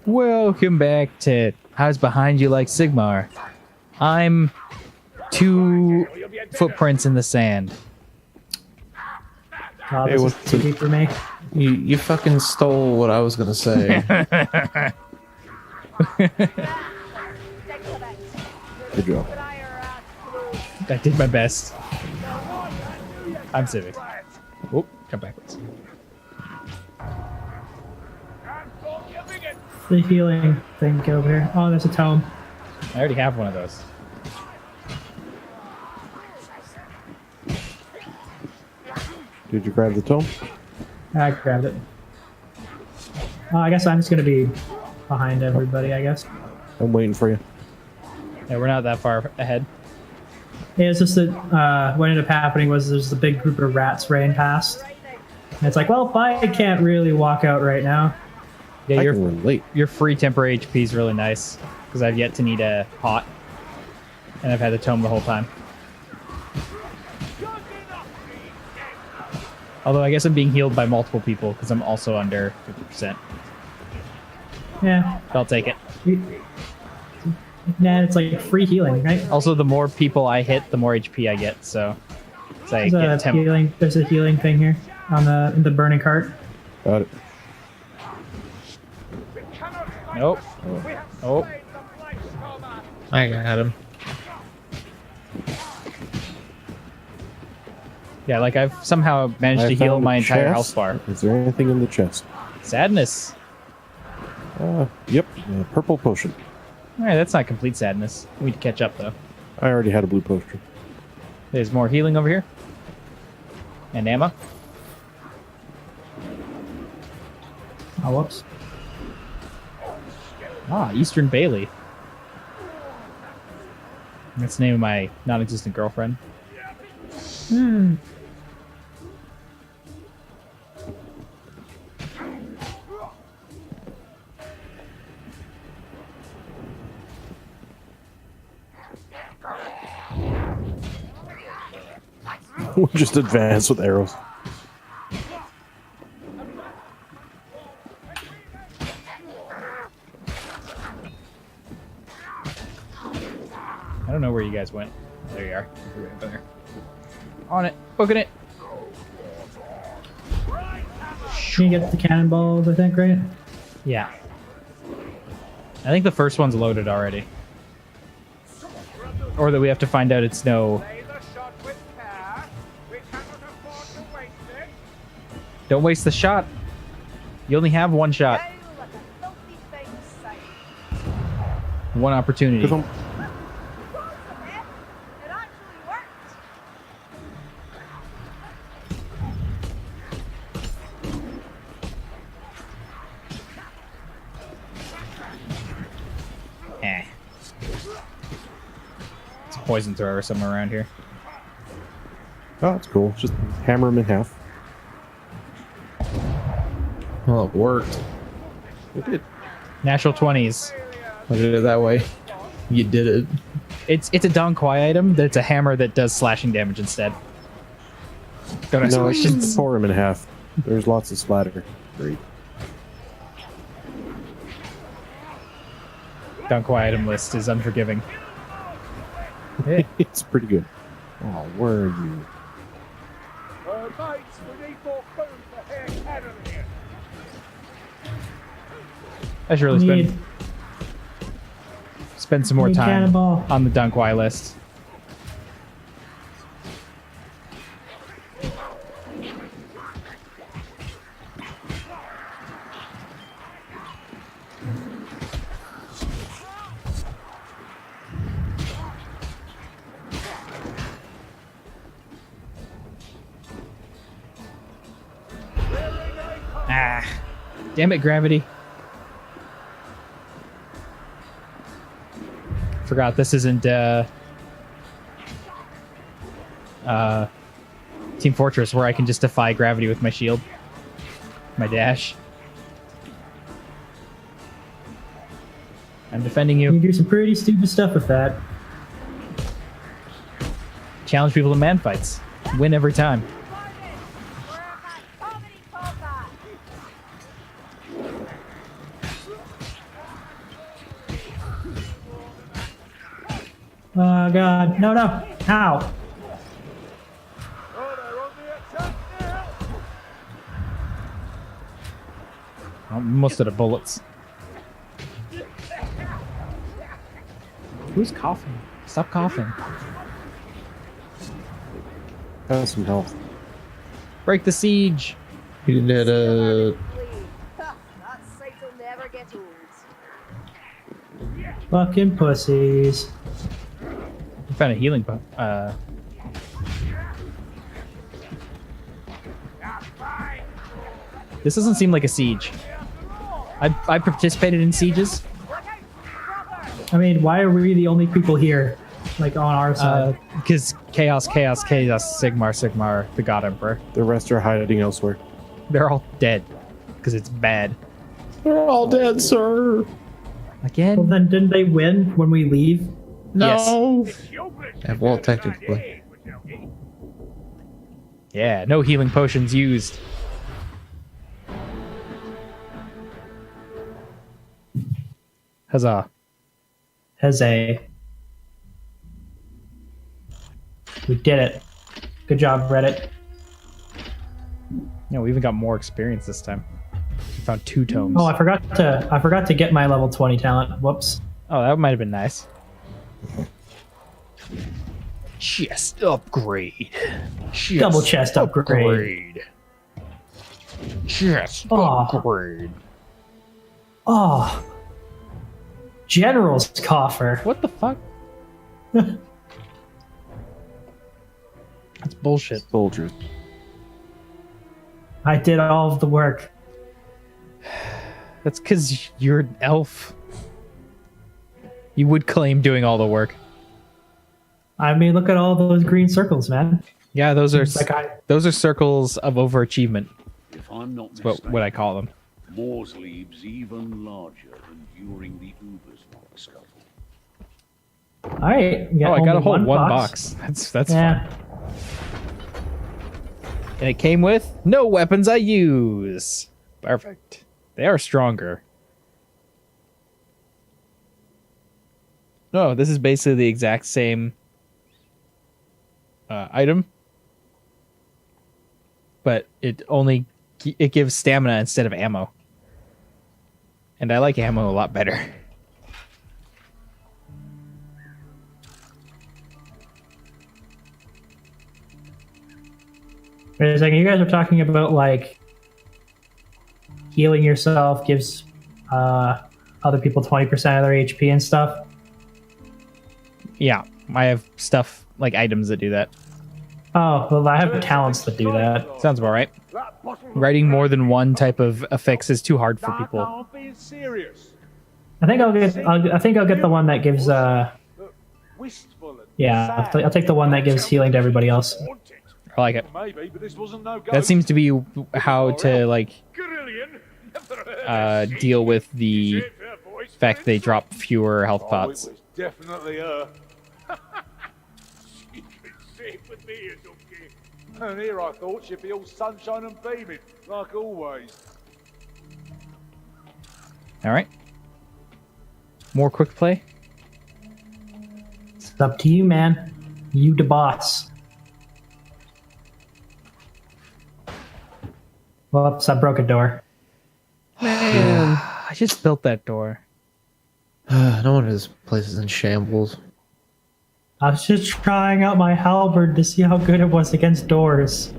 Welcome back to How's Behind You Like Sigmar. I'm 2 footprints in the sand. Oh, Hey, this what's is too deep for me. You fucking stole what I was gonna say. Good job. I did my best. I'm Civvie. Oh, come backwards. The healing thing, get over here. Oh, there's a tome. I already have one of those. Did you grab the tome? I grabbed it. Oh, I guess I'm just gonna be behind everybody, I guess. I'm waiting for you. Yeah, we're not that far ahead. Yeah, it's just that what ended up happening was there's a big group of rats ran past. And it's like, well, I can't really walk out right now. Yeah, I can relate. your free temporary HP is really nice because I've yet to need a hot, and I've had the tome the whole time. Although I guess I'm being healed by multiple people because I'm also under 50%. Yeah. I'll take it. Nah, it's like free healing, right? Also, the more people I hit, the more HP I get. So, I get There's a healing thing here on the burning cart. Got it. Nope. Oh. I got him. Yeah, like I've somehow managed to heal found my a entire chest. health bar. Is there anything in the chest? Sadness. Yep. Purple potion. Alright, that's not complete sadness. We need to catch up, though. I already had a blue potion. There's more healing over here. And ammo. Oh, whoops. Ah, Eastern Bailey. That's the name of my non-existent girlfriend. Hmm. We'll just advance with arrows. I don't know where you guys went. There you are. You're right there. On it. Booking it. Can you get the cannonballs, I think, right? Yeah. I think the first one's loaded already. Or that we have to find out it's no... Don't waste the shot. You only have one shot. One opportunity. Eh. It's a poison thrower somewhere around here. Oh, that's cool. Just hammer them in half. Well, it worked. It did. Natural 20s. Look at it that way. You did it. It's a Don Quai item that's a hammer that does slashing damage instead. Don't ask No, it's questions. just pour them in half. There's lots of splatter. Great. Don Quai item list is unforgiving. Hey. It's pretty good. Oh, where are you? I should really spend some more Need time cannonball. on the Don Quai list. Ah, damn it, gravity. Forgot this isn't Team Fortress where I can just defy gravity with my shield. My dash. I'm defending You you. do some pretty stupid stuff with that. Challenge people to man fights. Win every time. Oh god, no, no, ow. Almost out of bullets. Who's coughing? Stop coughing. Have some health. Break the siege. You did a. That sight'll never get old. Fucking pussies. I found a healing This doesn't seem like a siege. I participated in sieges. I mean, why are we the only people here? Like, on our side? Because chaos, Sigmar, the God Emperor. The rest are hiding elsewhere. They're all dead. Because it's bad. They're all dead, sir. Again? Well, then didn't they win when we leave? No. Yeah, well, technically. Yeah, no healing potions used. Huzzah. Huzzah. We did it. Good job, Reddit. Yeah, we even got more experience this time. We found 2 tomes. Oh, I forgot to get my level 20 talent. Whoops. Oh, that might have been nice. Chest upgrade. Double chest upgrade. Chest Oh. upgrade. Oh. General's coffer. What the fuck? That's bullshit. Soldiers. I did all of the work. That's because you're an elf. You would claim doing all the work. I mean, look at all those green circles, man. Yeah, those are Like those are circles of overachievement. If I'm not That's mistaken, what I call them. Morsley's even larger than during the Uber's scuffle. All right. We Oh, I got a only whole one box. That's Yeah. fun. And it came with no weapons I use. Perfect. They are stronger. No, this is basically the exact same item, but it gives stamina instead of ammo, and I like ammo a lot better. Wait a second. You guys are talking about like healing yourself gives other people 20% of their HP and stuff. Yeah, I have stuff like items that do that. Oh, well, I have talents that do that. Sounds about right. Writing more than one type of affix is too hard for people. I think I'll get the one that gives yeah, I'll take the one that gives healing to everybody else. I like it. That seems to be how to like deal with the fact they drop fewer health pots. Definitely her. She could sit with me as okay. And here I thought she'd be all sunshine and beaming, like always. All right. More quick play. It's up to you, man. You the boss. Whoops, I broke a door. Man. I just built that door. No wonder this place is in shambles. I was just trying out my halberd to see how good it was against doors.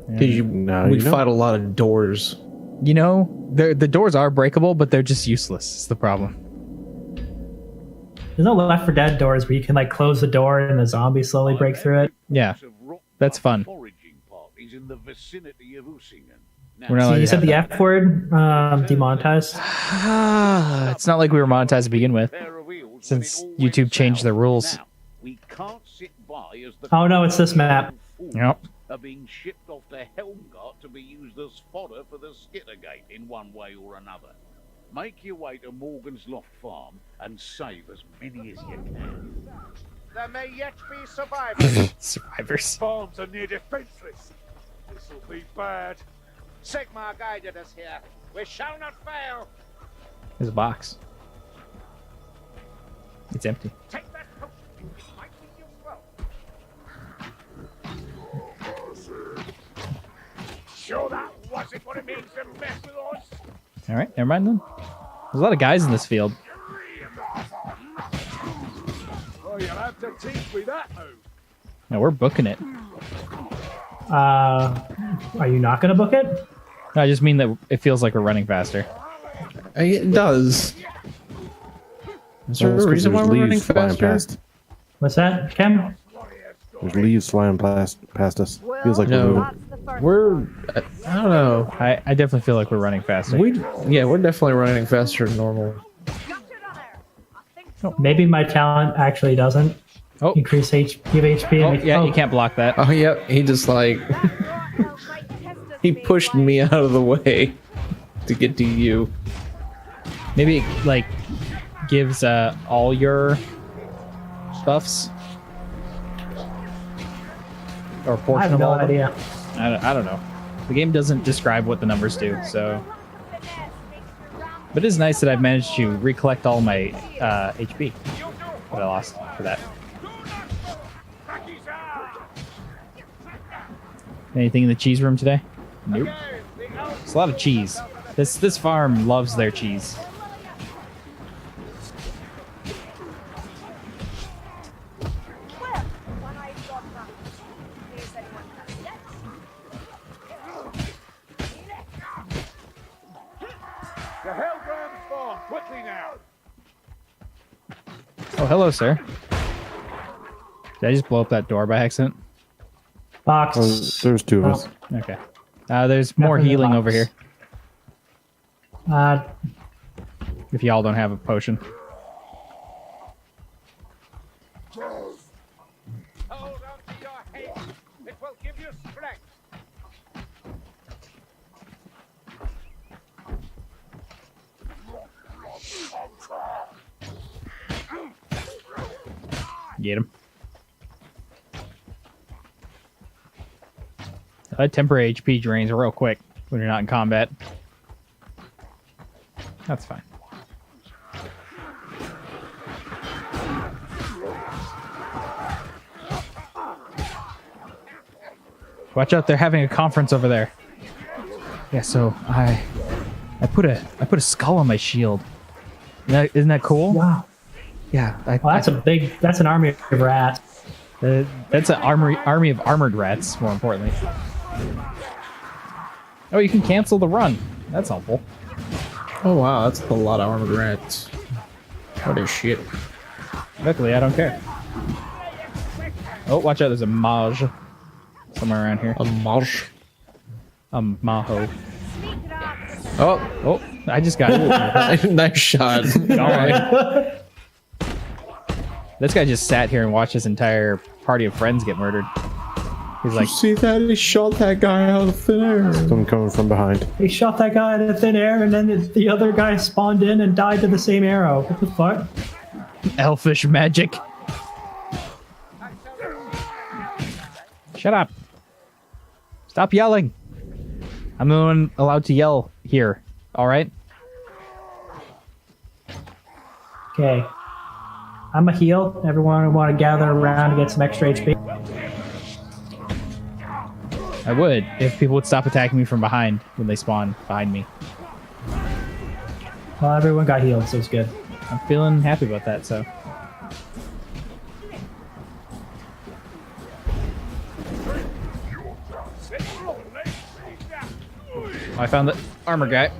We fight a lot of doors. You know, the doors are breakable, but they're just useless. Is the problem. There's no Left 4 Dead doors where you can like close the door and the zombies slowly break through it. Yeah, that's fun. Foraging parties in the vicinity of Usingen. Now, We're not So allowed you to said have the that. F word, demonetized. It's not like we were monetized to begin with. pair of wheels when Since it all YouTube went changed south. the rules. Now, we can't sit by as the Oh, no, it's this map. Yep. are being shipped off to Helmgart to be used as fodder for the Skittergate in one way or another. Make your way to Morgan's Loft Farm and save as many as you can. There may yet be survivors. Survivors. Farms are near defenseless. This'll be bad. Sigmar guided us here. We shall not fail. There's a box. It's empty. Take that potion. Sure that wasn't what it means to mess with us. All right, never mind then. There's a lot of guys in this field. Oh, you'll have to teach me that move. No, we're booking it. Are you not going to book it? No, I just mean that it feels like we're running faster. It does. Is there a reason why we're running faster? Past. What's that, Cam? There's leaves flying past us. Well, Feels like No. we're that's the first We're, I don't know. I definitely feel like we're running faster. We're definitely running faster than normal. Got it on there. I think so. Maybe my talent actually doesn't Oh, increase give HP. oh and yeah, you can't block that. Oh, yep. He just like, he pushed me out of the way to get to you. Maybe it, like, gives all your buffs. Or a I portion have of no all of them. idea. I don't know. The game doesn't describe what the numbers do, so. But it is nice that I've managed to recollect all my HP that I lost for that. Anything in the cheese room today? Nope. It's a lot of cheese. This farm loves their cheese. Well, when I got that, in case anyone has yet. The Hellground spawn, quickly now. Oh, hello, sir. Did I just blow up that door by accident? Box. there's two of us. Okay. There's more Nothing in the healing box. over here. Uh, If y'all don't have a potion. Hold on to your head. It will give you strength. Get him. That temporary HP drains real quick when you're not in combat. That's fine. Watch out, they're having a conference over there. Yeah, so I put a skull on my shield. Isn't that cool? wow. Yeah, Well, that's an army of rats. that's an army of armored rats, more importantly. Oh, you can cancel the run. That's helpful. Oh, wow. That's a lot of armored rats. What a shit. Luckily, I don't care. Oh, watch out. There's a Maj somewhere around here. A mosh. A Maho. Oh, Oh, I just got it. nice shot. All right. This guy just sat here and watched his entire party of friends get murdered. He's like, See that? He shot that guy out of thin air. Someone coming from behind. He shot that guy out of thin air, and then the other guy spawned in and died to the same arrow. What the fuck? elfish magic. Shut up. Stop yelling. I'm the one allowed to yell here. All right? Okay. I'm a heal. Everyone want to gather around to get some extra HP. I would if people would stop attacking me from behind when they spawn behind me. Well, everyone got healed, so it's good. I'm feeling happy about that, so. I found the armor guy.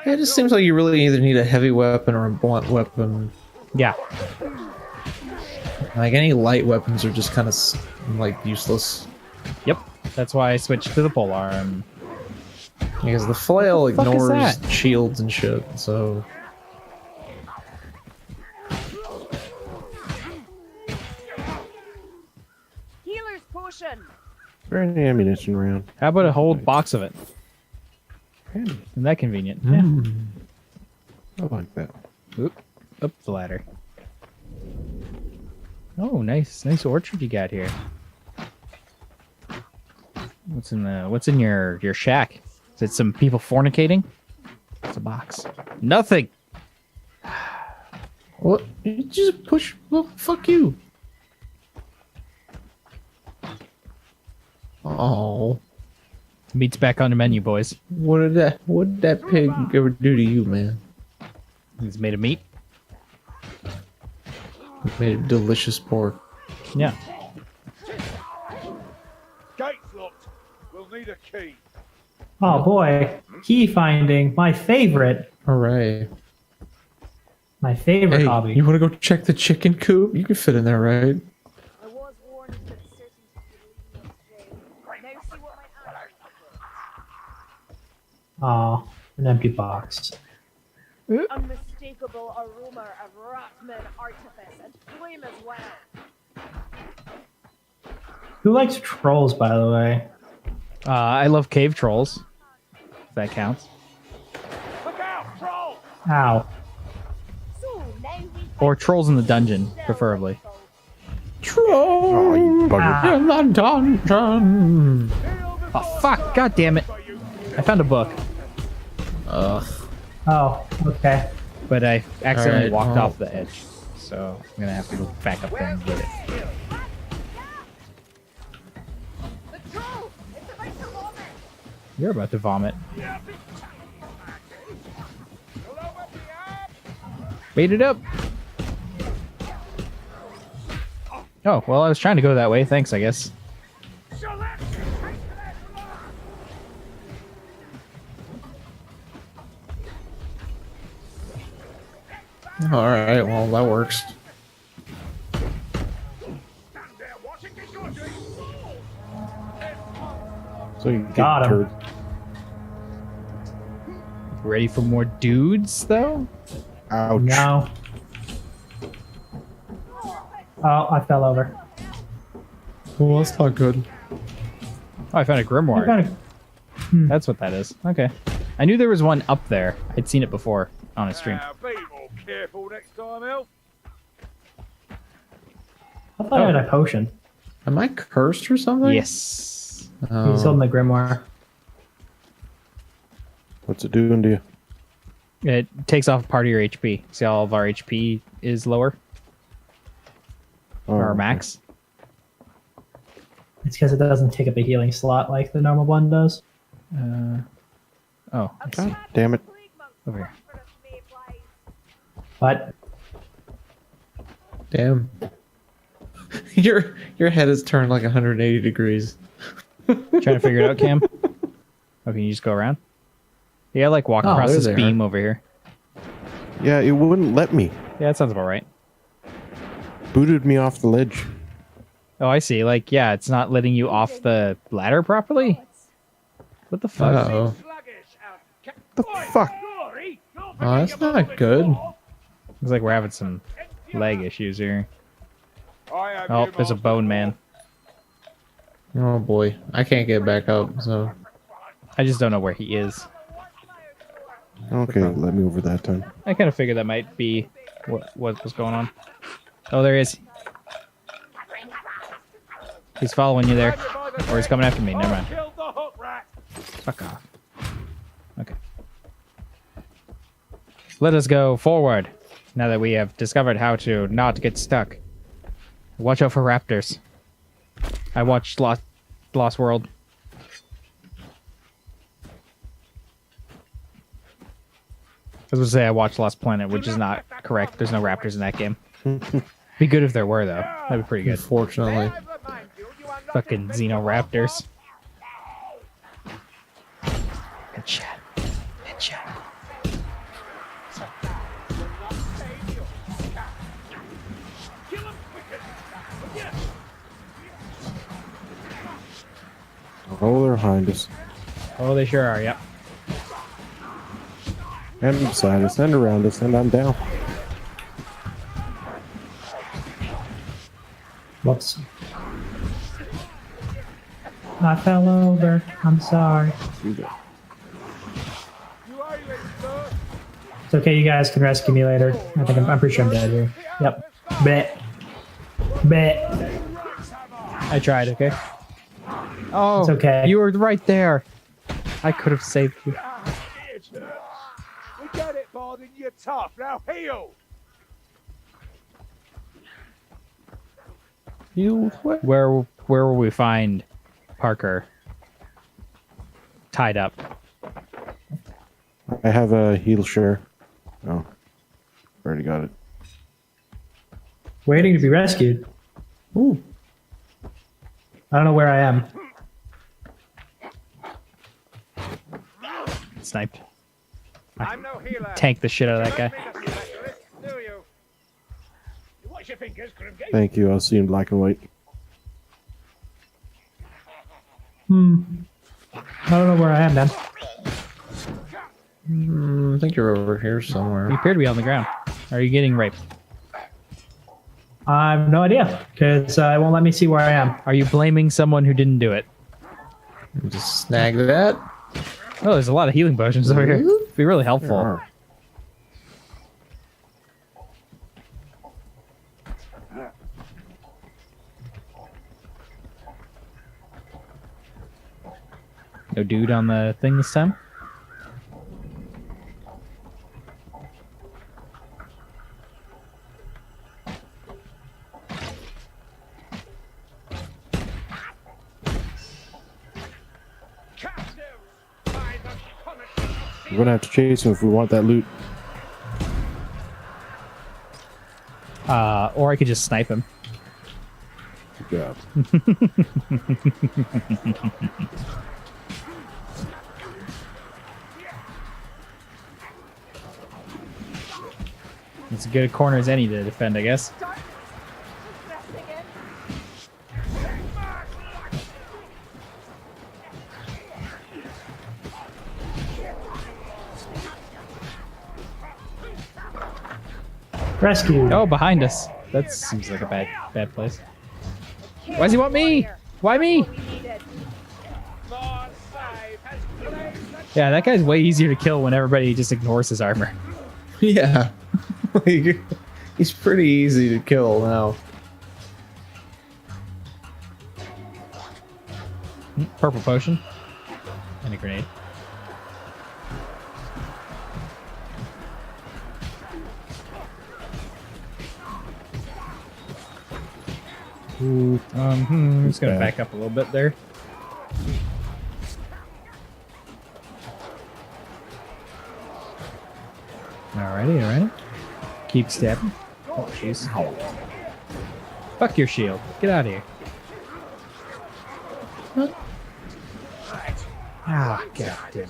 It just seems like you really either need a heavy weapon or a blunt weapon. Yeah. Like any light weapons are just kind of like useless. Yep. That's why I switched to the polearm. Because the flail What the fuck is ignores that? shields and shit, so... Healer's potion. Is there any ammunition around? How about a whole box of it? Isn't that convenient? I like that. Oop. Up the ladder. Oh, nice orchard you got here. What's in your shack? Is it some people fornicating? What's a box? Nothing. What? You just push. Well, fuck you. Oh. Meat's back on the menu, boys. What did that pig ever do to you, man? He's made of meat. It made a delicious pork. Yeah. Gate's locked. We'll need a key. Oh boy, key finding, my favorite. Alright. My favorite Hey, hobby. you wanna go check the chicken coop? You can fit in there, right? I was warned that certain people lead me astray. Now see what my answer Aw, an empty box. unmistakable aroma of Ratman artifice and flame as well. Who likes trolls, by the way? I love cave trolls. If that counts. Look out, troll! Ow. So now we Or trolls in the dungeon, preferably. Troll Oh, you bugger. in the dungeon. Oh, fuck. God damn it. I found a book, Ugh. Oh, okay. but I accidentally Alright, walked well. off the edge. So I'm going to have to go back up there and get it. the troll! It's about to vomit! You're about to vomit. Bait it up. Oh, well, I was trying to go that way. Thanks, I guess. Alright, well, that works. So you get Got him. turd. Ready for more dudes, though? Ouch. No. Oh, I fell over. Well, that's not good. Oh, I found a I grimoire. found a- That's what that is. Okay. I knew there was one up there. I'd seen it before on a stream. Be more careful next time, Elf. I thought I had a potion. Am I cursed or something? Yes. Oh. He's holding the grimoire. What's it doing to you? It takes off part of your HP. See how all of our HP is lower? Oh, Or our okay. max? It's because it doesn't take up a healing slot like the normal one does. Oh, I see. God damn it. Plague monks Over here. for the Mayflies. But Damn. Your head is turned like 180 degrees. Trying to figure it out, Cam? Oh, can you just go around? Yeah, like walk Oh, across there this they are. beam over here. Yeah, it wouldn't let me. Yeah, that sounds about right. Booted me off the ledge. Oh, I see. Like, yeah, it's not letting you off the ladder properly? What the fuck? Uh-oh. The fuck? Oh, that's not good. Looks like we're having some leg issues here. I Oh, there's a bone man. Oh boy. I can't get back up, so. I just don't know where he is. Okay, let me over that time. I kind of figured that might be what was going on. Oh, there he is. He's following you there. Or he's coming after me. Never mind. Killed the hook rat. Fuck off. Okay. Let us go forward. Now that we have discovered how to not get stuck. Watch out for raptors. I watched Lost World. I was gonna say I watched Lost Planet, which is not correct. There's no raptors in that game. Be good if there were, though. That'd be pretty good. Unfortunately. Fucking Xenoraptors. Headshot. Headshot. Oh, they're behind us. Oh, they sure are, yep. And beside us, and around us, and I'm down. whoops. I fell over. I'm sorry. It's okay. You guys can rescue me later. I think I'm pretty sure I'm dead here. Yep. Bet. Bet. I tried, okay? Oh, It's okay. You were right there. I could have saved you. Hard and you're tough. Now heal. You what? Where will we find Parker tied up? I have a heal share. Oh, already got it. Waiting to be rescued. Ooh. I don't know where I am. Sniped. I'm no healer. Tank the shit out of that Don't guy. mean a specialist, do you? Watch your fingers, Grimgate. Thank you. I was seeing black and white. I don't know where I am then. I think you're over here somewhere. You appear to be on the ground. Are you getting raped? I have no idea because it won't let me see where I am. Are you blaming someone who didn't do it? Just snag that. Oh, there's a lot of healing potions over here. Be really helpful. Arr. No dude on the thing this time? We're gonna have to chase him if we want that loot. Or I could just snipe him. Good job. It's as good a corner as any to defend, I guess. Rescued. Oh, behind us. That seems like a bad place. Why does he want me? Why me? Yeah, that guy's way easier to kill when everybody just ignores his armor. Yeah. Like, he's pretty easy to kill now. Purple potion. And a grenade. Ooh, I'm just gonna Okay. back up a little bit there. Alrighty. Keep stabbing. Oh, jeez. Fuck your shield. Get out of here. Ah, god damn it.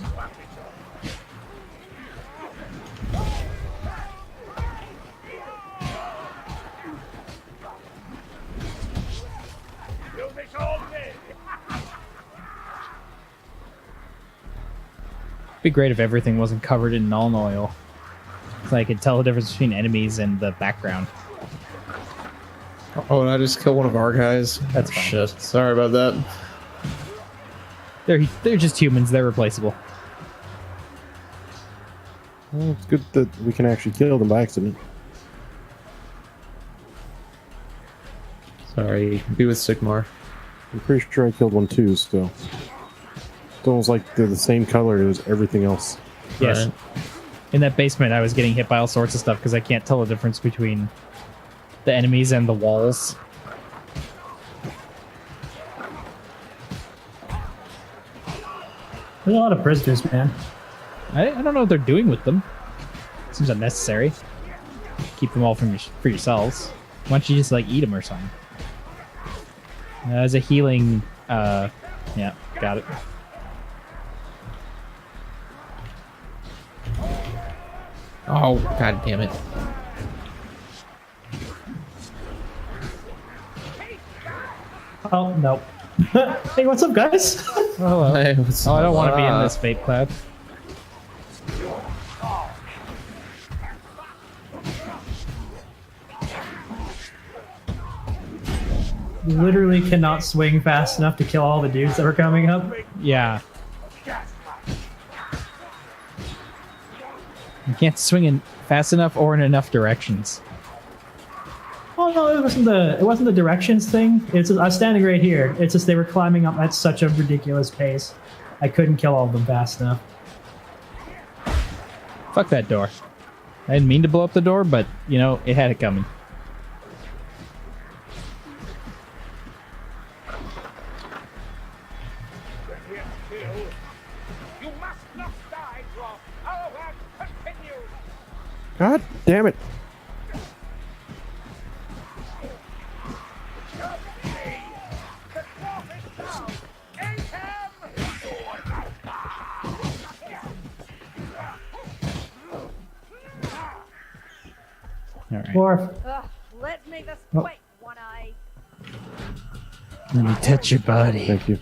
It'd be great if everything wasn't covered in null oil. So I could tell the difference between enemies and the background. Oh, and I just killed one of our guys. That's fine. Shit. Sorry about that. They're just humans. They're replaceable. well, it's good that we can actually kill them by accident. Sorry. Be with Sigmar. I'm pretty sure I killed one too, so. It's almost like they're the same color as everything else. Yes. Right. In that basement, I was getting hit by all sorts of stuff because I can't tell the difference between the enemies and the walls. There's a lot of prisoners, man. I don't know what they're doing with them. Seems unnecessary. Keep them all for yourselves. Why don't you just like eat them or something? As a healing, yeah, got it. Oh, god damn it. Oh, no. Hey, what's up, guys? Oh, Hey, what's I don't want to be in up? this fate cloud. Literally cannot swing fast enough to kill all the dudes that were coming up. Yeah. You can't swing in fast enough or in enough directions. Oh no, it wasn't the directions thing. It's just, I was standing right here. It's just they were climbing up at such a ridiculous pace. I couldn't kill all of them fast enough. Fuck that door. I didn't mean to blow up the door, but, you know, it had it coming. We're here to kill. You must not die, Drop. Our work continues. God damn it! The Drop is down. Eat All right. Dwarf. Ugh, let me this Oh. quick, One Eye. Let me touch your body. Thank you.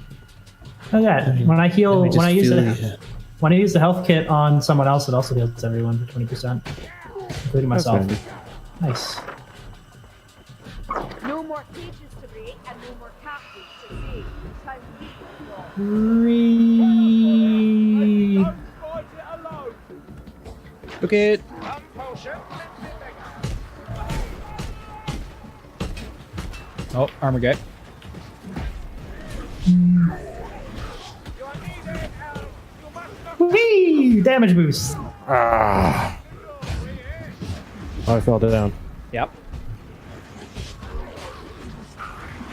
Oh yeah, when I heal, Let me when I just use feel the when I use the health kit on someone else, it also heals everyone for 20%, including That's myself. handy. Nice. No more cages to break and no more captives to save. Time to go. Three. Don't fight it alone. Look it. One potion. Oh, armor guy. You are needed, Elf. You must not Whee! Damage boost. Ah! Oh, I fell down. Yep.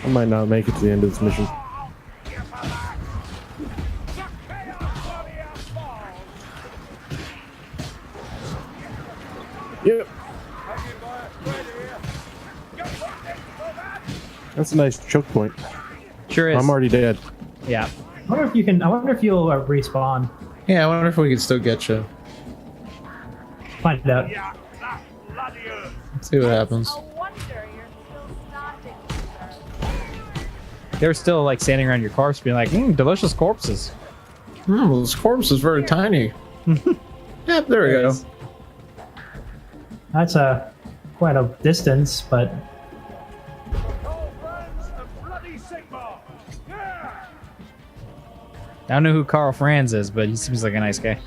I might not make it to the end of this mission. Yep. That's a nice choke point. Sure is. I'm already dead. Yeah. I wonder if you can. I wonder if you'll respawn. Yeah, I wonder if we can still get you. Find out. Yeah, that bloody earth. See what happens. No wonder you're still standing there. They're still like standing around your corpse being like, delicious corpses. This corpse is very tiny. Yep, there we There it go. is. That's quite a distance, but All friends of bloody Sigmar. Yeah. I don't know who Carl Franz is, but he seems like a nice guy.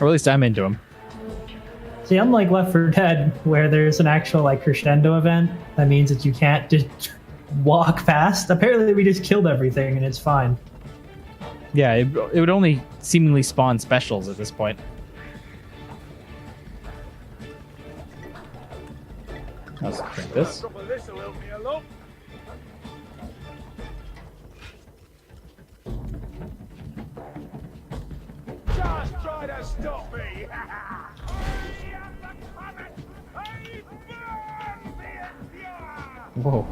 Or at least I'm into him. see, unlike Left 4 Dead, where there's an actual like crescendo event, that means that you can't just walk past. Apparently, we just killed everything and it's fine. Yeah, it would only seemingly spawn specials at this point. Let's drink this. Drop of this will help me along. Just try to stop me. Whoa,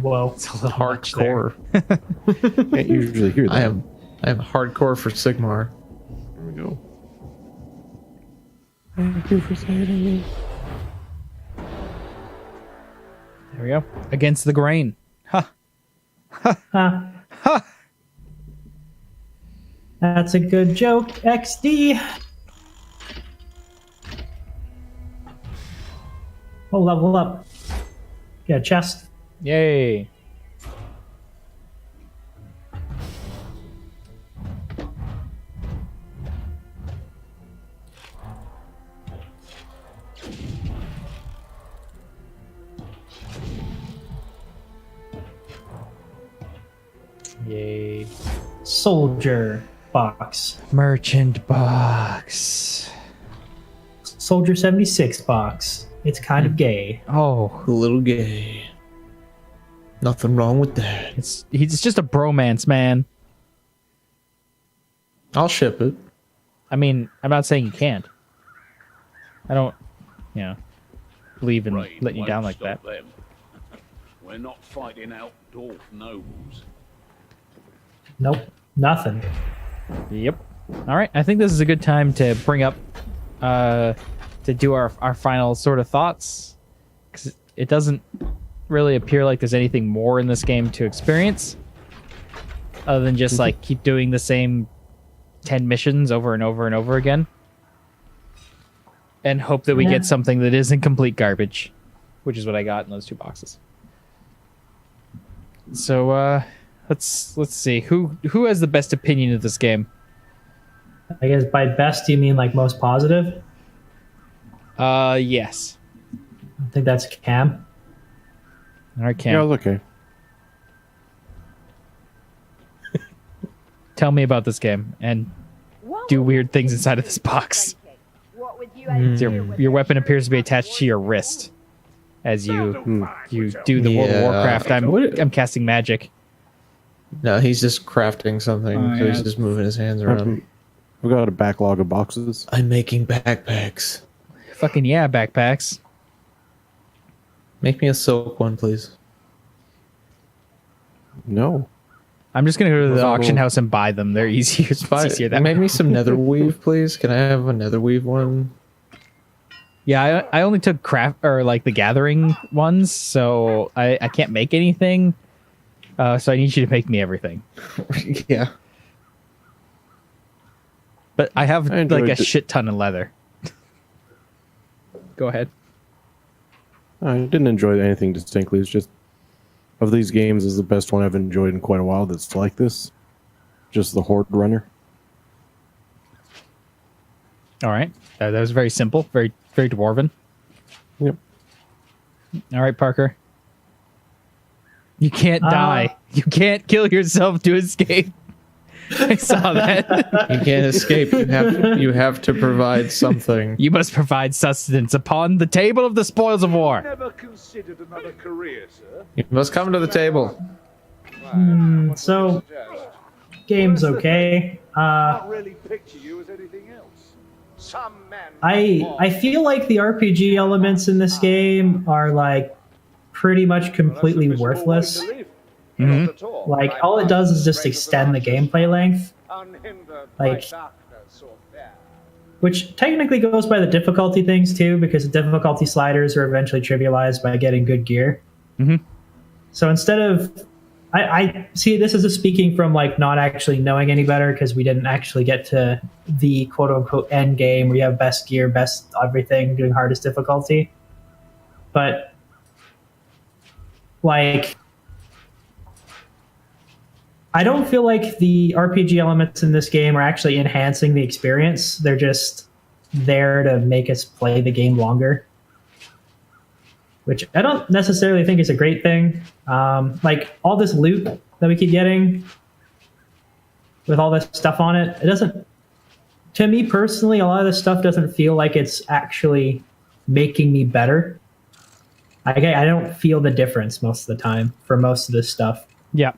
Whoa. it's a little much there. Hardcore. Can't usually hear that. I am hardcore for Sigmar. There we go. Thank you for saving me. There we go. Against the grain. Ha. Huh. Ha. That's a good joke. XD. Oh, level up. Yeah, chest. Yay. Yay. Soldier box. Merchant box. Soldier 76 box. It's kind of gay. Oh, A little gay. Nothing wrong with that. he's just a bromance, man. I'll ship it. I mean, I'm not saying you can't. I don't, believe in Rain letting you won't down like stop that. them. We're not fighting out dwarf nobles. Nope. Nothing. Yep. All right. I think this is a good time to bring up, to do our final sort of thoughts, because it doesn't really appear like there's anything more in this game to experience, other than just like keep doing the same 10 missions over and over and over again, and hope that we Yeah. get something that isn't complete garbage, which is what I got in those two boxes. So let's see who has the best opinion of this game. I guess by best, you mean like most positive? Yes. I think that's Cam. All right, Cam. Yeah, it was okay. Tell me about this game. And Well, do weird things inside of this box. What would you like to do with Your it? weapon appears to be attached to your wrist as you do the World of Yeah. Warcraft. I'm casting magic. No, he's just crafting something. Oh, So yeah. he's just moving his hands around. We've got a backlog of boxes. I'm making backpacks. Fucking yeah, backpacks. Make me a silk one, please. No. I'm just gonna go to the Those are auction little- house and buy them. They're easier. It's easier that Make way. me some nether weave, please. Can I have a nether weave one? Yeah, I only took craft or like the gathering ones, so I can't make anything. So I need you to make me everything. Yeah. But I have I like enjoyed a it. shit ton of leather. Go ahead. I didn't enjoy anything distinctly. It's just, of these games, is the best one I've enjoyed in quite a while that's like this. Just the Horde Runner. All right, that was very simple, very dwarven. Yep. All right, Parker. You can't die. You can't kill yourself to escape. I saw that. You can't escape. You have to provide something. You must provide sustenance upon the table of the spoils of war. Never considered another career, sir. You must come to the table. So, game's okay. Can't really picture you as anything else. Some men. I feel like the RPG elements in this game are like pretty much completely worthless. Like all it does is just extend the gameplay length, like- which technically goes by the difficulty things too, because the difficulty sliders are eventually trivialized by getting good gear. Mhm. So instead of, I see this as a speaking from like not actually knowing any better, because we didn't actually get to the quote unquote end game where you have best gear, best everything, doing hardest difficulty. But like, I don't feel like the RPG elements in this game are actually enhancing the experience. They're just there to make us play the game longer, which I don't necessarily think is a great thing. Like all this loot that we keep getting with all this stuff on it, it doesn't, to me personally, a lot of this stuff doesn't feel like it's actually making me better. I don't feel the difference most of the time for most of this stuff. Yeah.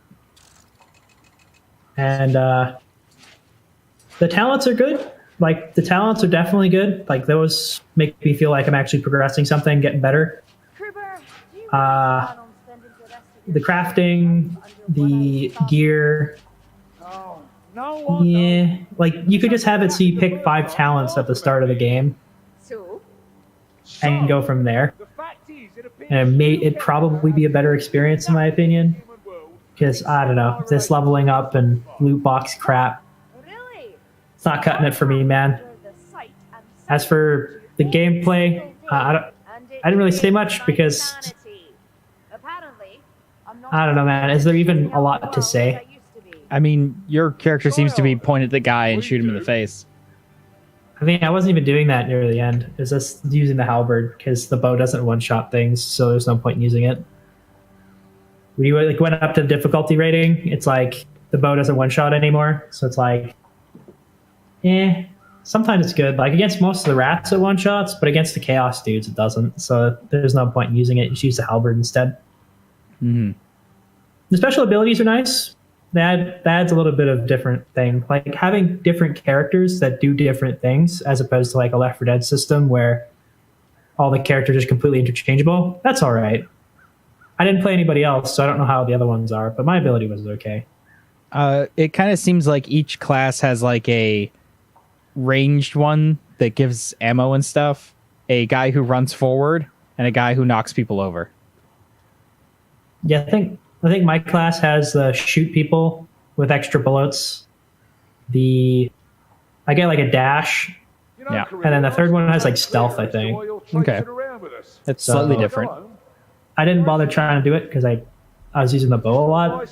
And the talents are good. Like the talents are definitely good. Like those make me feel like I'm actually progressing something, getting better. Kruber, do you Uh, plan on spending the rest of your The crafting, the gear, Oh, no one yeah. Like you could just have it so you pick 5 talents at the start of the game So, and go from there. The fact is, it appears And it'd probably be a better experience in my opinion. human world Because I don't know, this leveling up and loot box crap, really? it's not cutting it for me, man. The sight and As for the gameplay, I didn't really say much because apparently, I'm not I don't know, man. Is there even a lot to say? I mean, your character seems to be point at the guy and shoot him in the face. I mean, I wasn't even doing that near the end. It was just using the halberd because the bow doesn't one-shot things, so there's no point in using it. When you like went up to the difficulty rating, it's like the bow doesn't one-shot anymore, so it's like, sometimes it's good. Like against most of the rats it one-shots, but against the chaos dudes it doesn't. So there's no point in using it. You just use the halberd instead. Mm-hmm. The special abilities are nice. That adds a little bit of different thing. Like having different characters that do different things as opposed to like a Left 4 Dead system where all the characters are completely interchangeable. That's all right. I didn't play anybody else, so I don't know how the other ones are, but my ability was okay. It kind of seems like each class has like a ranged one that gives ammo and stuff, a guy who runs forward, and a guy who knocks people over. Yeah, I think my class has the shoot people with extra bullets. I get like a dash, Yeah. and then the third one has like stealth, I think. Okay. That's slightly different. I didn't bother trying to do it because I was using the bow a lot,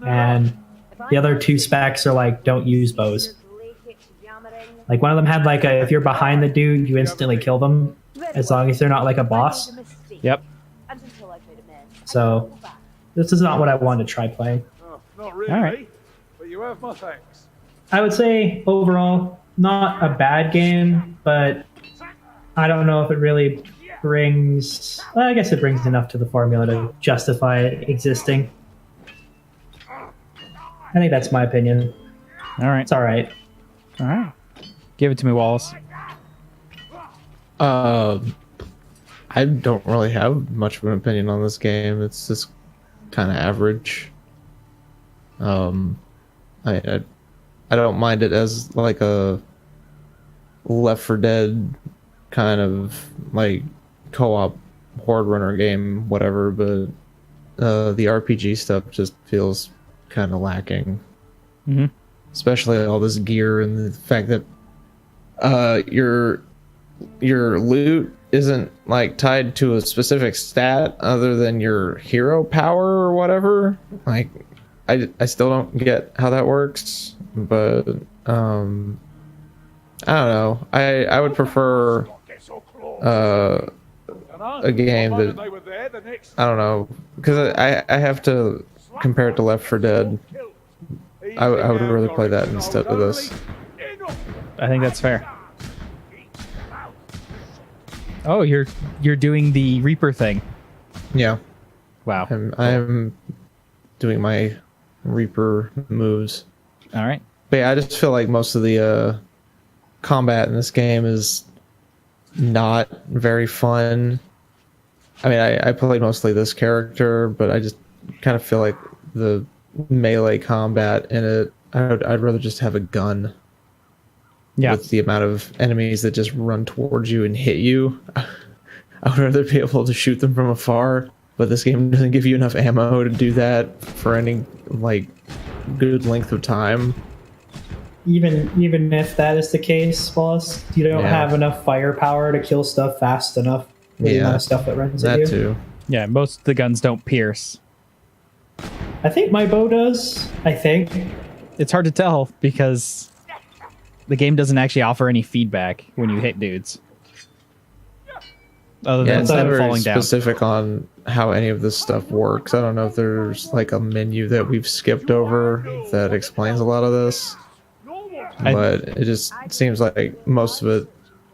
and the other 2 specs are like don't use bows. Like one of them had like if you're behind the dude, you instantly kill them as long as they're not like a boss. Yep. So this is not what I wanted to try playing. Oh, not really. All right. But you have my thanks. I would say overall, not a bad game, but I don't know if it really brings. Well, I guess it brings enough to the formula to justify it existing. I think that's my opinion. All right. It's all right. All right. Give it to me, Wallace. I don't really have much of an opinion on this game. It's just kind of average. I don't mind it as like a Left 4 Dead kind of like co-op horde runner game, whatever. But the RPG stuff just feels kind of lacking. Mm-hmm. Especially all this gear and the fact that your loot isn't like tied to a specific stat other than your hero power or whatever. Like I still don't get how that works, but I don't know. I would prefer a game that I don't know, because I have to compare it to Left 4 Dead. I would rather play that instead of this. I think that's fair. Oh, you're doing the Reaper thing. Yeah. Wow. I'm doing my Reaper moves. All right. But yeah, I just feel like most of the combat in this game is not very fun. I mean, I played mostly this character, but I just kind of feel like the melee combat in it, I'd rather just have a gun. Yeah. With the amount of enemies that just run towards you and hit you, I would rather be able to shoot them from afar. But this game doesn't give you enough ammo to do that for any like good length of time. Even if that is the case, Wallace, you don't have enough firepower to kill stuff fast enough. The amount of stuff that runs at you. That too. Yeah, most of the guns don't pierce. I think my bow does. I think. It's hard to tell because the game doesn't actually offer any feedback when you hit dudes. Other than It's not very falling down. specific on how any of this stuff works. I don't know if there's like a menu that we've skipped over that explains a lot of this. But it just seems like most of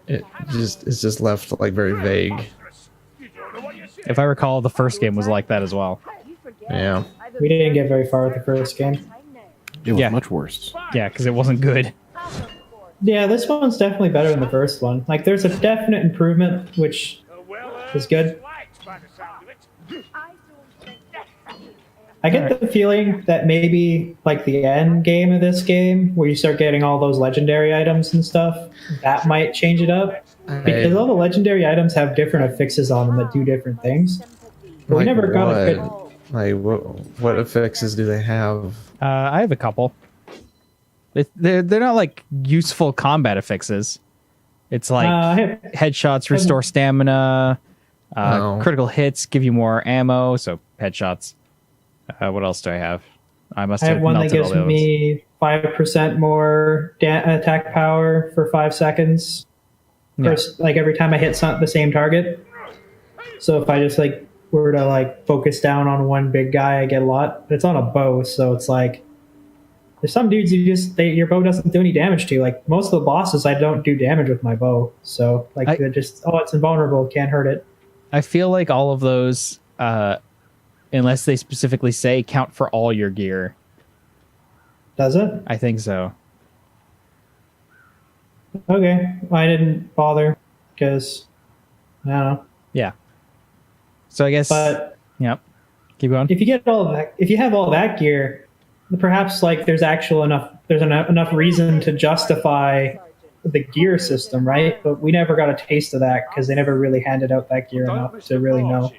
it is just left like very vague. If I recall, the first game was like that as well. Yeah. We didn't get very far with the first game. It was Yeah. much worse. Yeah, because it wasn't good. Yeah, this one's definitely better than the first one. Like, there's a definite improvement, which is good. I get the feeling that maybe, like, the end game of this game, where you start getting all those legendary items and stuff, that might change it up. Because all the legendary items have different affixes on them that do different things. But we never got a good... Like, what affixes do they have? I have a couple. They're not like useful combat affixes. It's like headshots restore stamina, critical hits give you more ammo, so headshots. What else do I have? I have one that gives me 5% more attack power for 5 seconds. Yeah. Like every time I hit the same target. So if I just like were to like focus down on one big guy, I get a lot. But it's on a bow, so it's like there's some dudes your bow doesn't do any damage to. Like most of the bosses, I don't do damage with my bow. So like they're just it's invulnerable, can't hurt it. I feel like all of those, unless they specifically say, count for all your gear. Does it? I think so. Okay, I didn't bother because I don't know. Yeah. So I guess. But yep. Keep going. If you get all of that, if you have all that gear, perhaps like there's enough reason to justify the gear system, right? But we never got a taste of that because they never really handed out that gear enough to really know.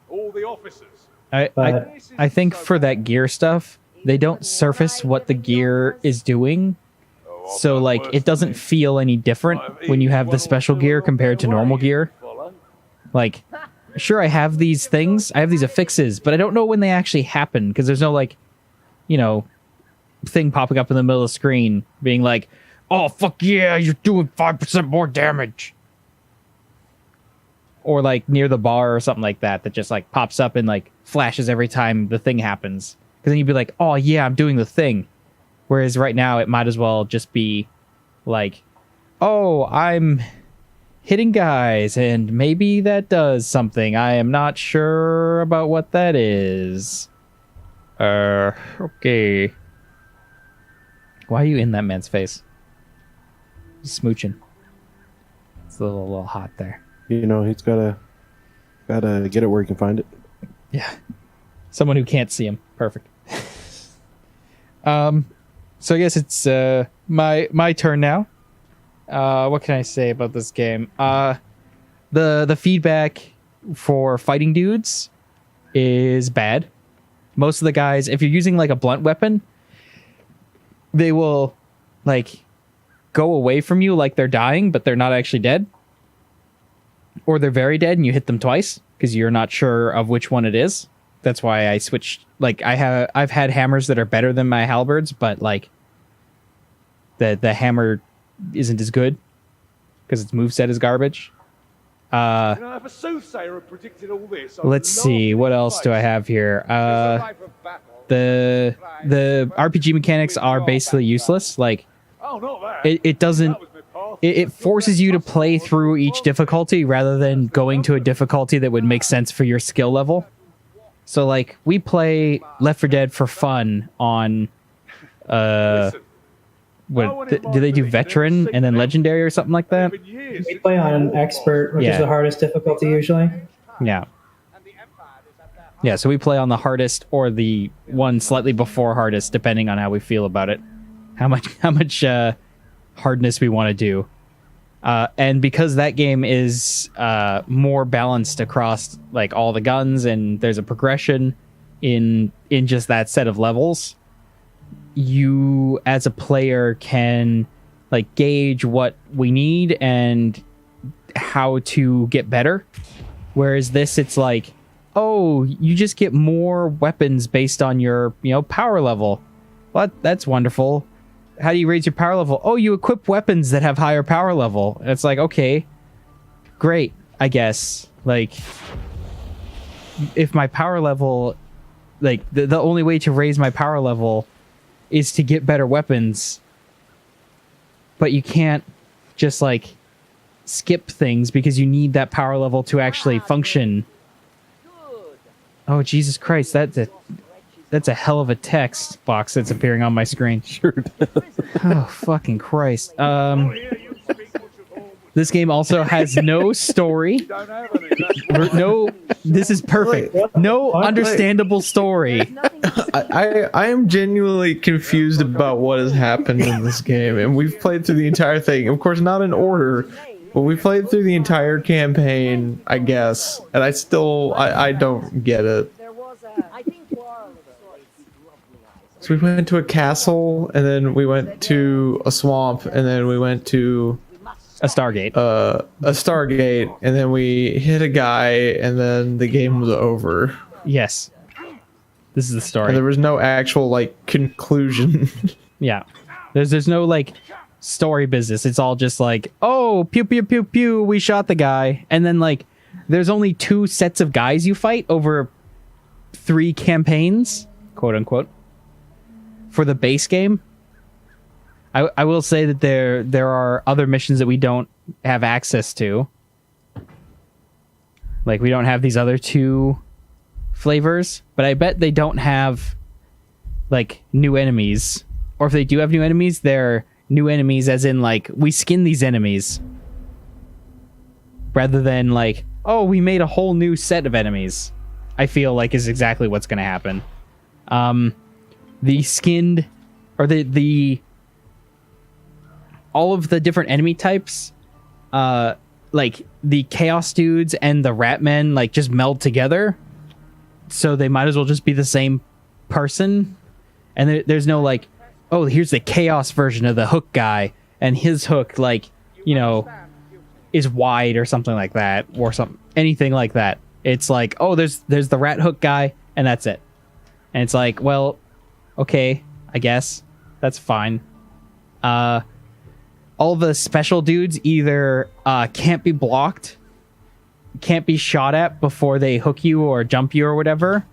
All the officers. I think for that gear stuff, they don't surface what the gear is doing. So like it doesn't feel any different when you have the special gear compared to normal gear. Like, sure, I have these things, I have these affixes, but I don't know when they actually happen because there's no like, thing popping up in the middle of the screen being like, oh fuck yeah, you're doing 5% more damage. Or like near the bar or something like that just like pops up and like flashes every time the thing happens. Because then you'd be like, oh yeah, I'm doing the thing. Whereas right now it might as well just be like, oh, I'm hitting guys and maybe that does something. I am not sure about what that is. Okay. Why are you in that man's face? Smooching. It's a little hot there. You know, he's gotta get it where he can find it. Yeah. Someone who can't see him. Perfect. So I guess it's my turn now. What can I say about this game? The feedback for fighting dudes is bad. Most of the guys, if you're using like a blunt weapon, they will like go away from you like they're dying, but they're not actually dead. Or they're very dead and you hit them twice because you're not sure of which one it is. That's why I switched. Like I've had hammers that are better than my halberds, but like the hammer isn't as good because its moveset is garbage. If a soothsayer had predicted all this, Let's see, what else do I have here? The RPG mechanics are basically useless. Like Oh, not that. it doesn't. That was my path. It forces you to play through each difficulty rather than going to a difficulty that would make sense for your skill level. So like we play Left 4 Dead for fun on Listen, what do they do, veteran and then legendary or something like that? been years We since play on expert, which Yeah. is the hardest difficulty usually. Yeah. Yeah, so we play on the hardest or the one slightly before hardest, depending on how we feel about it. How much hardness we want to do. And because that game is more balanced across like all the guns and there's a progression in just that set of levels, you as a player can like gauge what we need and how to get better. Whereas this, it's like, oh, you just get more weapons based on your, power level. Well, that's wonderful. How do you raise your power level? Oh, you equip weapons that have higher power level. And it's like, okay, great, I guess. Like, if my power level, like, the only way to raise my power level is to get better weapons, but you can't just, like, skip things because you need that power level to actually function. Oh, Jesus Christ, that's a hell of a text box that's appearing on my screen. Sure. Oh, fucking Christ. This game also has no story. don't have any. That's No, this is perfect. No understandable story. I am genuinely confused about what has happened in this game, and we've played through the entire thing. Of course, not in order, but we played through the entire campaign, I guess, and I don't get it. There was a, I think, quarrel of sorts. So we went to a castle, and then we went to a swamp, and then we went to A Stargate. a Stargate, and then we hit a guy, and then the game was over. Yes. This is the And story. there was no actual conclusion. Yeah. There's no like story business. It's all just like, oh, pew pew pew pew, we shot the guy. And then like there's only 2 sets of guys you fight over 3 campaigns, quote unquote, for the base game. I will say that there are other missions that we don't have access to. Like we don't have these other 2 flavors, but I bet they don't have like new enemies. Or if they do have new enemies, they're new enemies as in like we skin these enemies. Rather than like, oh, we made a whole new set of enemies. I feel like is exactly what's going to happen. The skinned or the all of the different enemy types, like the chaos dudes and the rat men like just meld together. So they might as well just be the same person. And there's no like, oh, here's the chaos version of the hook guy and his hook like, is wide or something like that or anything like that. It's like, oh, there's the rat hook guy and that's it. And it's like, well, okay, I guess that's fine. All the special dudes either can't be blocked, can't be shot at before they hook you or jump you or whatever,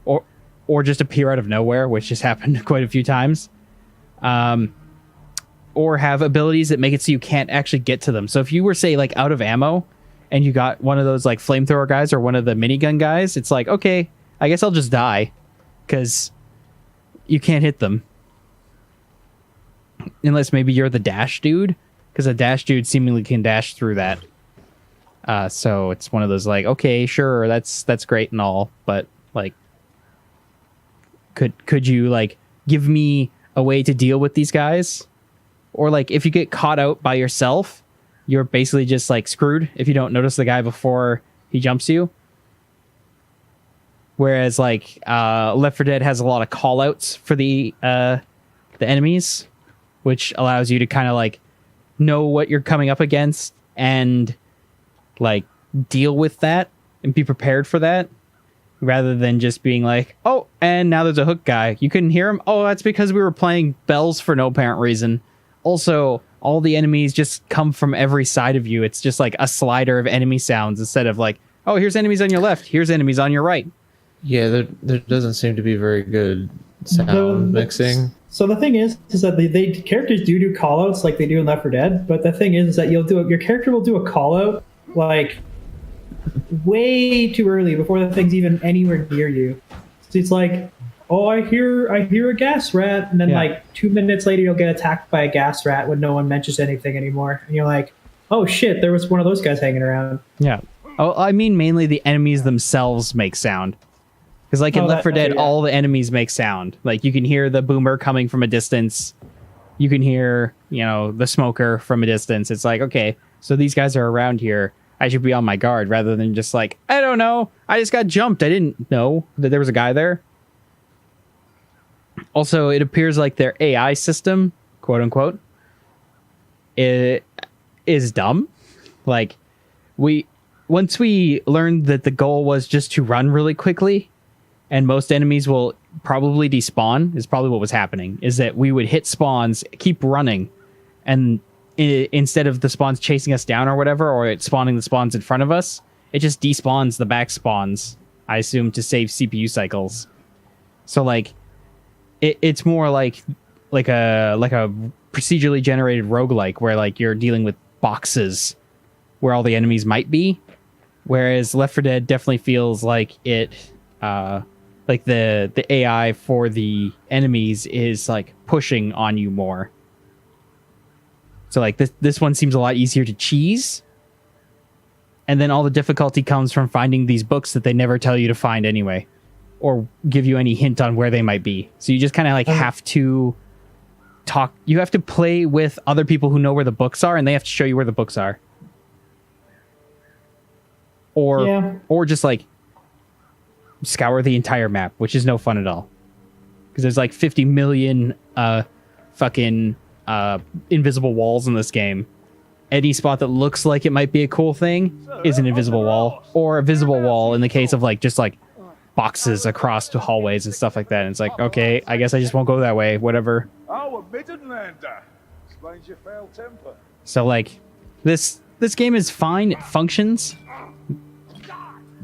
or just appear out of nowhere, which has happened quite a few times. or have abilities that make it so you can't actually get to them. So if you were, say, like out of ammo and you got one of those like flamethrower guys or one of the minigun guys, it's like, okay, I guess I'll just die because you can't hit them. Unless maybe you're the dash dude, because a dash dude seemingly can dash through that. So it's one of those like, okay, sure, that's great and all, but like, could you like give me a way to deal with these guys? Or like if you get caught out by yourself, you're basically just like screwed if you don't notice the guy before he jumps you. Whereas like Left 4 Dead has a lot of call outs for the enemies, which allows you to kind of like know what you're coming up against and like deal with that and be prepared for that, rather than just being like, oh, and now there's a hook guy. You couldn't hear him? Oh, that's because we were playing bells for no apparent reason. Also, all the enemies just come from every side of you. It's just like a slider of enemy sounds instead of like, oh, here's enemies on your left, here's enemies on your right. Yeah, there doesn't seem to be very good sound mixing. So the thing is that they characters do callouts like they do in Left 4 Dead, but the thing is that your character will do a callout like way too early before the thing's even anywhere near you. So it's like, oh, I hear a gas rat, and then like 2 minutes later you'll get attacked by a gas rat when no one mentions anything anymore, and you're like, oh shit, there was one of those guys hanging around. Yeah. Oh, I mean mainly the enemies themselves make sound. Because like in Left 4 Dead, all the enemies make sound. Like you can hear the boomer coming from a distance. You can hear, the smoker from a distance. It's like, okay, so these guys are around here. I should be on my guard rather than just like, I don't know. I just got jumped. I didn't know that there was a guy there. Also, it appears like their AI system, quote unquote, it is dumb. Like once we learned that the goal was just to run really quickly, and most enemies will probably despawn, is probably what was happening, is that we would hit spawns, keep running, and instead of the spawns chasing us down or whatever, or it spawning the spawns in front of us, it just despawns the back spawns, I assume, to save CPU cycles. So like it's more like a procedurally generated roguelike where like you're dealing with boxes where all the enemies might be, whereas Left 4 Dead definitely feels like it like the AI for the enemies is like pushing on you more. So like this one seems a lot easier to cheese. And then all the difficulty comes from finding these books that they never tell you to find anyway, or give you any hint on where they might be. So you just kind of like have to talk. You have to play with other people who know where the books are, and they have to show you where the books are. Or just like scour the entire map, which is no fun at all. Because there's like 50 million fucking invisible walls in this game. Any spot that looks like it might be a cool thing is an invisible wall, or a visible wall in the case of like just like boxes across to hallways and stuff like that. And it's like, okay, I guess I just won't go that way, whatever. Oh, a Midlandlander. Explains your foul temper. So like this game is fine, it functions.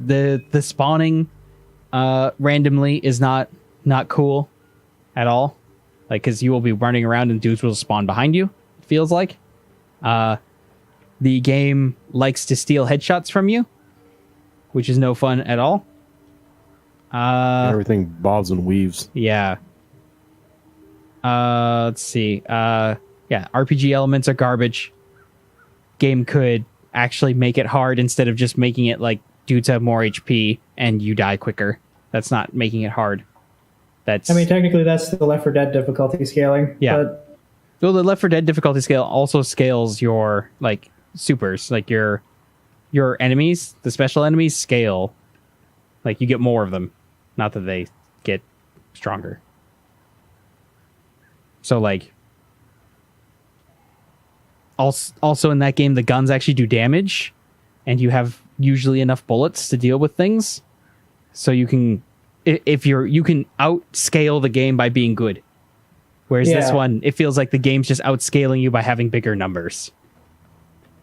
The spawning randomly is not cool at all. Like, because you will be running around and dudes will spawn behind you, it feels like. The game likes to steal headshots from you, which is no fun at all. Everything bobs and weaves. Yeah. Let's see. RPG elements are garbage. Game could actually make it hard instead of just making it like dudes have more HP and you die quicker. That's not making it hard. I mean, technically, that's the Left 4 Dead difficulty scaling. Yeah. Well, the Left 4 Dead difficulty scale also scales your like supers, like your enemies. The special enemies scale, like you get more of them, not that they get stronger. So like, also in that game, the guns actually do damage, and you have usually enough bullets to deal with things, so you can. If you can outscale the game by being good. Whereas this one, it feels like the game's just outscaling you by having bigger numbers.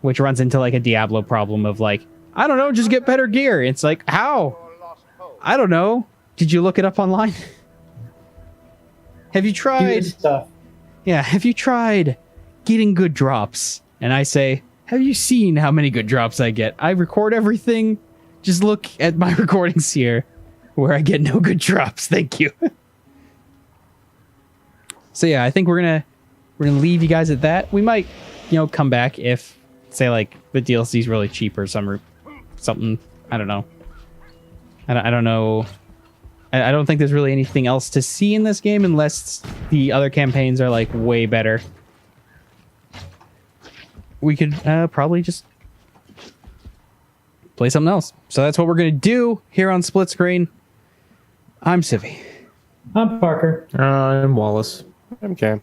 Which runs into like a Diablo problem of like, I don't know, just get better gear. It's like, how? I don't know. Did you look it up online? Have you tried? Yeah, have you tried getting good drops? And I say, have you seen how many good drops I get? I record everything. Just look at my recordings here where I get no good drops. Thank you. So yeah, I think we're gonna leave you guys at that. We might, come back if, say, like the DLC is really cheap or something. I don't know. I don't know. I don't think there's really anything else to see in this game unless the other campaigns are like way better. We could probably just play something else. So that's what we're gonna do here on Split Screen. I'm Civvie. I'm Parker. I'm Wallace. I'm Cam.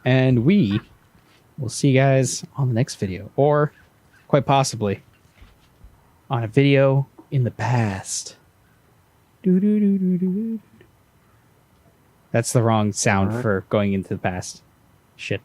And we will see you guys on the next video. Or, quite possibly, on a video in the past. That's the wrong sound for going into the past. Shit.